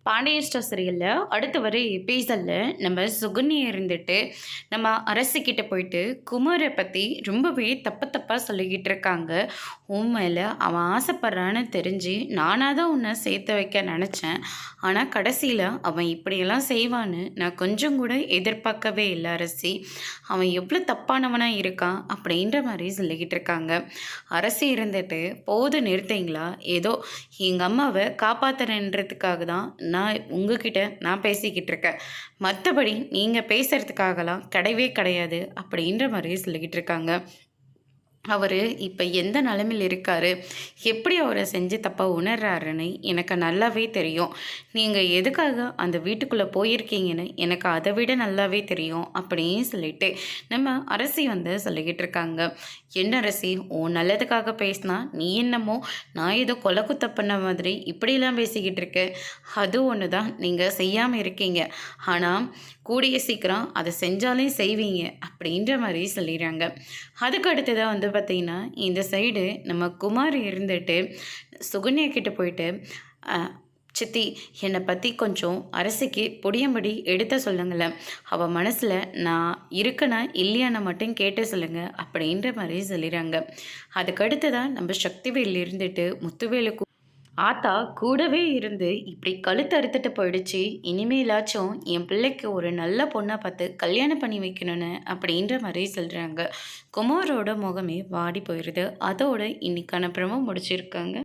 Pandian store சீரியலில் அடுத்து வர எபிசோடில் நம்ம சுகன்யா இருந்துட்டு நம்ம அரசிக்கிட்ட போயிட்டு குமாரை பற்றி ரொம்பவே தப்பாக சொல்லிக்கிட்டு இருக்காங்க. உண்மையில் அவன் ஆசைப்படுறான்னு தெரிஞ்சு நானாக தான் உன்னை சேர்த்து வைக்க நினச்சேன். ஆனால் கடைசியில் அவன் இப்படியெல்லாம் செய்வான்னு நான் கொஞ்சம் கூட எதிர்பார்க்கவே இல்லை அரசி. அவன் எவ்வளோ தப்பானவனாக இருக்கான் அப்படின்ற மாதிரி சொல்லிக்கிட்டு இருக்காங்க. அரசி இருந்துட்டு போது நிறுத்திங்களா, ஏதோ எங்கள் அம்மாவை காப்பாற்றுறேன்றதுக்காக தான் நான் பேசிக்கிட்டு இருக்கேன். மற்றபடி நீங்கள் பேசுகிறதுக்காகலாம் கிடையவே கிடையாது அப்படின்ற மாதிரி சொல்லிக்கிட்டு இருக்காங்க. அவர் இப்போ எந்த நிலமையில் இருக்கார், எப்படி அவரை செஞ்சு தப்பாக உணர்றாருன்னு எனக்கு நல்லாவே தெரியும். நீங்கள் எதுக்காக அந்த வீட்டுக்குள்ளே போயிருக்கீங்கன்னு எனக்கு அதை விட நல்லாவே தெரியும் அப்படின்னு சொல்லிட்டு நம்ம அரசி சொல்லிக்கிட்டு இருக்காங்க. என்ன அரசி, உன் நல்லதுக்காக பேசினா நீ என்னமோ நான் ஏதோ கொலை குத்த பண்ண மாதிரி இப்படிலாம் பேசிக்கிட்டு இருக்கேன். அது ஒன்று தான் நீங்கள் செய்யாமல் இருக்கீங்க, ஆனால் கூடிய சீக்கிரம் அதை செஞ்சாலே செய்வீங்க அப்படின்ற மாதிரி சொல்லிடுறாங்க. அதுக்கு அடுத்ததாக பார்த்திங்கன்னா இந்த சைடு நம்ம குமார் இருந்துட்டு சுகன்யா கிட்ட போயிட்டு சித்தி, என்னை பற்றி கொஞ்சம் அரசிக்கு புடியம்படி எடுத்த சொல்லுங்களேன். அவள் மனசில் நான் இருக்கனா இல்லையான்னு மட்டும் கேட்டு சொல்லுங்கள் அப்படின்ற மாதிரி சொல்லிடுறாங்க. அதுக்கடுத்து தான் நம்ம சக்திவேல் இருந்துட்டு முத்துவேலுக்கு ஆத்தா கூடவே இருந்து இப்படி கழுத்து அறுத்துட்டு போயிடுச்சு. இனிமேலாச்சும் என் பிள்ளைக்கு ஒரு நல்ல பொண்ணை பார்த்து கல்யாணம் பண்ணி வைக்கணும்னு அப்படின்ற மாதிரி சொல்கிறாங்க. குமாரோட முகமே வாடி போயிடுது. அதோட இன்னைக்கான பிரமோ முடிச்சிருக்காங்க.